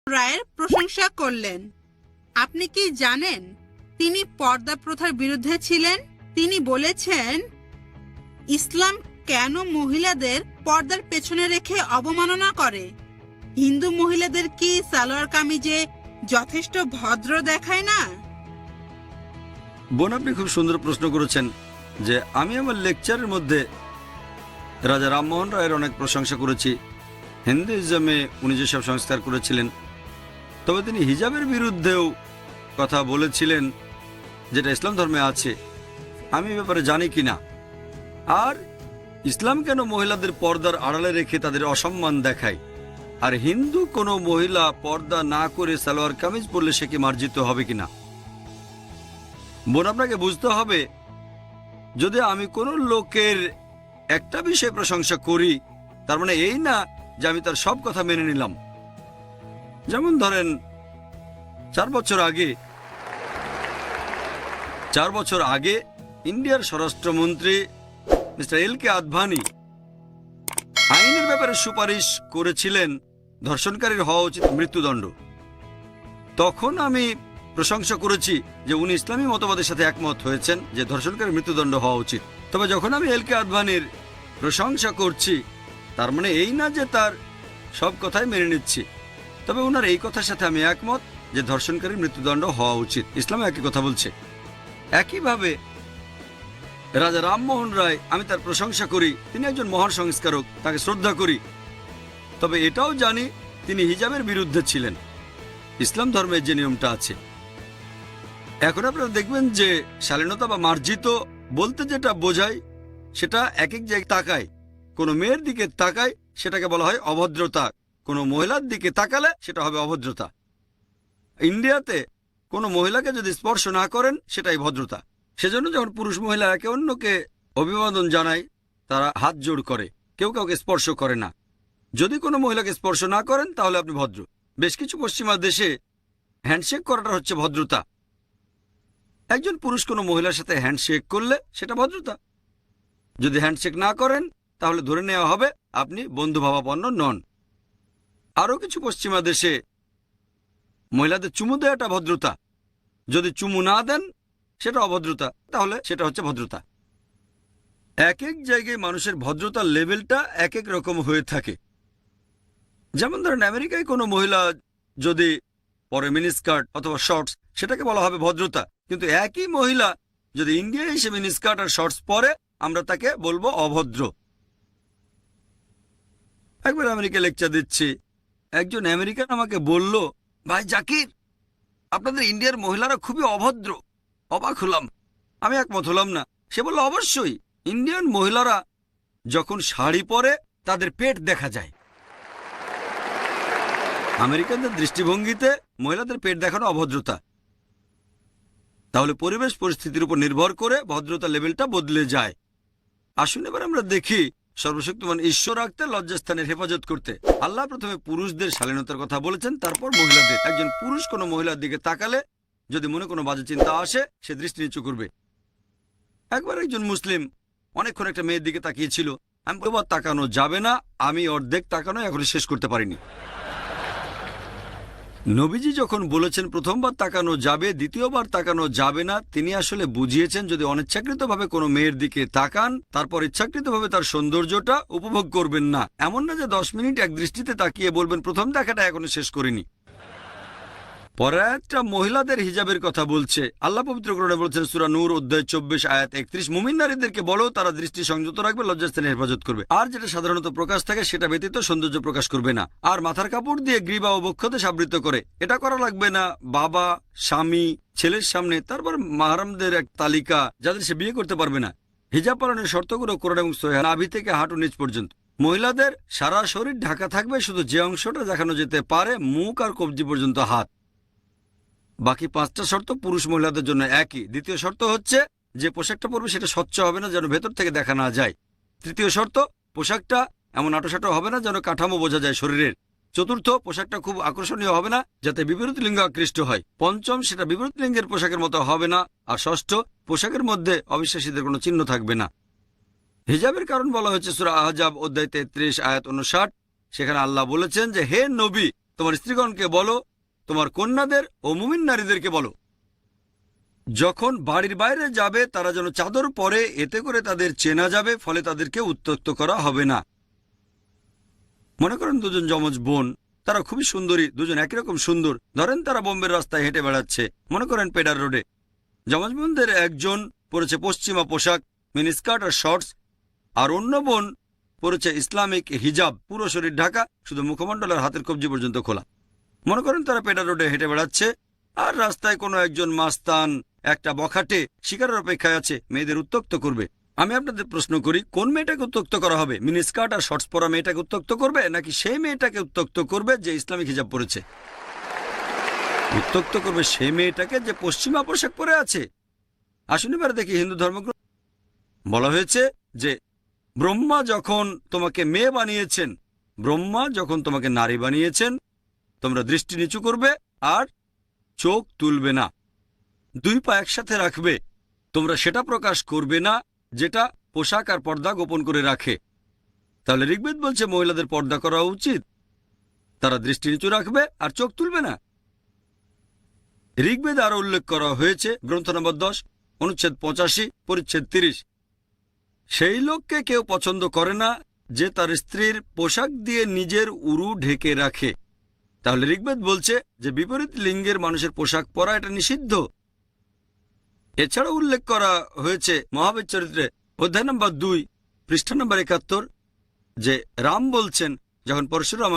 রায়ের প্রশংসা করলেন। আপনি কি জানেন তিনি পর্দা প্রথার বিরুদ্ধে ছিলেন? তিনি বলেছেন, ইসলাম কেন মহিলাদের পর্দার পেছনে রেখে অবমাননা করে? হিন্দু মহিলাদের কি সালোয়ার কামিজে যথেষ্ট ভদ্র দেখায় না? বোন, আপনি খুব সুন্দর প্রশ্ন করেছেন যে আমি আমার লেকচারের মধ্যে রাজা রামমোহন রায়ের অনেক প্রশংসা করেছি। হিন্দুইজমে উনি যেসব সংস্কার করেছিলেন, তবে তিনি হিজাবের বিরুদ্ধেও কথা বলেছিলেন, যেটা ইসলাম ধর্মে আছে। আমি এ ব্যাপারে জানি কিনা, আর ইসলাম কেন মহিলাদের পর্দার আড়ালে রেখে তাদের অসম্মান দেখায়, আর হিন্দু কোনো মহিলা পর্দা না করে সালোয়ার কামিজ পরলে সে কি মার্জিত হবে কিনা। বোন, আপনাকে বুঝতে হবে, যদি আমি কোনো লোকের একটা বিষয়ে প্রশংসা করি, তার মানে এই না যে আমি তার সব কথা মেনে নিলাম। যেমন ধরেন, 4 বছর আগে ইন্ডিয়ার স্বরাষ্ট্রমন্ত্রী মিস্টার এল.কে. আদভানি আইনের ব্যাপারে সুপারিশ করেছিলেন ধর্ষণকারীর হওয়া উচিত মৃত্যুদণ্ড। তখন আমি প্রশংসা করেছি যে উনি ইসলামী মতবাদের সাথে একমত হয়েছেন যে ধর্ষণকারীর মৃত্যুদণ্ড হওয়া উচিত। তবে যখন আমি এল.কে. আদভানির প্রশংসা করছি, তার মানে এই না যে তার সব কথাই মেনে নিচ্ছি। তবে ওনার এই কথার সাথে আমি একমত যে ধর্ষণকারীর মৃত্যুদণ্ড হওয়া উচিত। ইসলামে একই কথা বলছে। একইভাবে রাজা রামমোহন রায়, আমি তার প্রশংসা করি, তিনি একজন মহান সংস্কারক, তাকে শ্রদ্ধা করি। তবে এটাও জানি তিনি হিজাবের বিরুদ্ধে ছিলেন, ইসলাম ধর্মের যে নিয়মটা আছে। এখন আপনারা দেখবেন যে শালীনতা বা মার্জিত বলতে যেটা বোঝায় সেটা এক এক জায়গায় তাকায়। কোনো মেয়ের দিকে তাকায়, সেটাকে বলা হয় অভদ্রতা। কোনো মহিলার দিকে তাকালে সেটা হবে অভদ্রতা। ইন্ডিয়াতে কোনো মহিলাকে যদি স্পর্শ না করেন, সেটাই ভদ্রতা। সেজন্য যখন পুরুষ মহিলা একে অন্যকে অভিবাদন জানায়, তারা হাত জোড় করে, কেউ কাউকে স্পর্শ করে না। যদি কোনো মহিলাকে স্পর্শ না করেন, তাহলে আপনি ভদ্র। বেশ কিছু পশ্চিমা দেশে হ্যান্ডশেক করাটা হচ্ছে ভদ্রতা। একজন পুরুষ কোনো মহিলার সাথে হ্যান্ডশেক করলে সেটা ভদ্রতা। যদি হ্যান্ডশেক না করেন, তাহলে ধরে নেওয়া হবে আপনি বন্ধুভাবাপন্ন নন। আরও কিছু পশ্চিমা দেশে মহিলাদের চুমু দেওয়াটা ভদ্রতা। যদি চুমু না দেন, সেটা অভদ্রতা, তাহলে সেটা হচ্ছে ভদ্রতা। এক এক জায়গায় মানুষের ভদ্রতার লেভেলটা এক এক রকম হয়ে থাকে। যেমন ধরেন, আমেরিকায় কোনো মহিলা যদি পরে মিনিস্কার্ট অথবা শর্টস, সেটাকে বলা হবে ভদ্রতা। কিন্তু একই মহিলা যদি ইন্ডিয়ায় এসে মিনিস্কার্ট আর শর্টস পরে, আমরা তাকে বলবো অভদ্র। একবার আমেরিকা লেকচার দিচ্ছি, একজন আমেরিকান আমাকে বলল, ভাই জাকির, আপনাদের ইন্ডিয়ার মহিলারা খুবই অভদ্র। অবাক হলাম, আমি একমত হলাম না। সে বলল, অবশ্যই, ইন্ডিয়ান মহিলারা যখন শাড়ি পরে তাদের পেট দেখা যায়। আমেরিকানদের দৃষ্টিভঙ্গিতে মহিলাদের পেট দেখানো অভদ্রতা। তাহলে পরিবেশ পরিস্থিতির উপর নির্ভর করে ভদ্রতা লেভেলটা বদলে যায়। আসুন এবার আমরা দেখি, সর্বশক্তিমান ঈশ্বর রাখতে লজ্জাস্থানের হেফাজত করতে আল্লাহ প্রথমে পুরুষদের শালীনতার কথা বলেছেন, তারপর মহিলাদের। একজন পুরুষ কোনো মহিলার দিকে তাকালে যদি মনে কোনো বাজে চিন্তা আসে, সে দৃষ্টি নিচু করবে। একবার একজন মুসলিম অনেকক্ষণ একটা মেয়ের দিকে তাকিয়েছিল। আমি বলবো, তাকানো যাবে না। আমি অর্ধেক তাকানো এখনো শেষ করতে পারিনি। নবীজি যখন বলেছেন প্রথমবার তাকানো যাবে, দ্বিতীয়বার তাকানো যাবে না, তিনি আসলে বুঝিয়েছেন যদি অনিচ্ছাকৃতভাবে কোনো মেয়ের দিকে তাকান, তারপর ইচ্ছাকৃতভাবে তার সৌন্দর্যটা উপভোগ করবেন না। এমন না যে 10 মিনিট এক দৃষ্টিতে তাকিয়ে বলবেন প্রথম দেখাটা এখনো শেষ করিনি। পরে একটা মহিলাদের হিজাবের কথা বলছে। আল্লাহ পবিত্র কোরআনে বলছেন, সূরা নূর অধ্যায় 24 আয়াত 31, মুমিন নারীদেরকে বলো তারা দৃষ্টি সংযত রাখবে, লজ্জাস্থানের হেফাজত করবে, আর যেটা সাধারণত প্রকাশ থাকে সেটা ব্যতীত সৌন্দর্য প্রকাশ করবে না, আর মাথার কাপড় দিয়ে গ্রীবা ও বক্ষদেশ আবৃত করে। এটা করা লাগবে না বাবা, স্বামী, ছেলের সামনে। তারপর মাহরামদের এক তালিকা, যাদের সে বিয়ে করতে পারবে না। হিজাব পালনের শর্তগুলো কোরআন এবং সহিহ, নাভি থেকে হাঁটু নিচ পর্যন্ত। মহিলাদের সারা শরীর ঢাকা থাকবে, শুধু যে অংশটা দেখানো যেতে পারে, মুখ আর কবজি পর্যন্ত হাত। বাকি 5টা শর্ত পুরুষ মহিলাদের জন্য একই। দ্বিতীয় শর্ত হচ্ছে যে পোশাকটা পরবে সেটা স্বচ্ছ হবে না, যেন ভেতর থেকে দেখা না যায়। তৃতীয় শর্ত, পোশাকটা এমন আটোসাটো হবে না যেন কাঠামো বোঝা যায় শরীরের। চতুর্থ, পোশাকটা খুব আকর্ষণীয় হবে না যাতে বিপরীত লিঙ্গ আকৃষ্ট হয়। পঞ্চম, সেটা বিপরীত লিঙ্গের পোশাকের মতো হবে না। আর ষষ্ঠ, পোশাকের মধ্যে অবিশ্বাসীদের কোনো চিহ্ন থাকবে না। হিজাবের কারণ বলা হয়েছে সূরা আহজাব অধ্যায় 33 আয়াত 59। সেখানে আল্লাহ বলেছেন যে, হে নবী, তোমার স্ত্রীগণকে বলো, তোমার কন্যাদের ও মুমিন নারীদেরকে বলো, যখন বাড়ির বাইরে যাবে তারা যেন চাদর পরে, এতে করে তাদের চেনা যাবে, ফলে তাদেরকে উত্ত্যক্ত করা হবে না। মনে করেন দুজন যমজ বোন, তারা খুবই সুন্দরী, দুজন একই রকম সুন্দর। ধরেন তারা বোম্বের রাস্তায় হেঁটে বেড়াচ্ছে, মনে করেন পেডার রোডে। যমজ বোনদের একজন পরেছে পশ্চিমা পোশাক, মিনিস্কার্ট আর শর্টস, আর অন্য বোন পরেছে ইসলামিক হিজাব, পুরো শরীর ঢাকা, শুধু মুখমণ্ডল আর হাতের কবজি পর্যন্ত খোলা। মনে করেন তারা পেডার রোডে হেঁটে বেড়াচ্ছে, আর রাস্তায় কোনো একজন মাস্তান একটা বখাটে শিকারের অপেক্ষায় আছে, মেয়েদের উত্ত্যক্ত করবে। আমি আপনাদের প্রশ্ন করি, কোন মেয়েটাকে উত্ত্যক্ত করা হবে? মিনিস্কার্ট আর শর্টস পরা মেয়েটাকে উত্ত্যক্ত করবে, নাকি সেই মেয়েটাকে উত্ত্যক্ত করবে যে ইসলামিক হিজাব পরেছে? উত্ত্যক্ত করবে সেই মেয়েটাকে যে পশ্চিমা পোশাক পরে আছে। আসুন এবারে দেখি হিন্দু ধর্মগ্রন্থ বলা হয়েছে যে ব্রহ্মা যখন তোমাকে মেয়ে বানিয়েছেন, ব্রহ্মা যখন তোমাকে নারী বানিয়েছেন, তোমরা দৃষ্টি নিচু করবে আর চোখ তুলবে না, দুই পা একসাথে রাখবে। তোমরা সেটা প্রকাশ করবে না যেটা পোশাক আর পর্দা গোপন করে রাখে। তাহলে ঋগ্বেদ বলছে মহিলাদের পর্দা করা উচিত, তারা দৃষ্টি নিচু রাখবে আর চোখ তুলবে না। ঋগ্বেদ আরো উল্লেখ করা হয়েছে, গ্রন্থ নম্বর 10, অনুচ্ছেদ 85, পরিচ্ছেদ 30। সেই লোককে কেউ পছন্দ করে না যে তার স্ত্রীর পোশাক দিয়ে নিজের উরু ঢেকে রাখে। তাহলে ঋগ্বেদ বলছে যে বিপরীত লিঙ্গের মানুষের পোশাক পরা এটা নিষিদ্ধ। এছাড়া উল্লেখ করা হয়েছে মহাবীর চরিত্রে অধ্যায় নম্বর 2, পৃষ্ঠা নম্বর 71, যে রাম বলছেন যখন পরশুরাম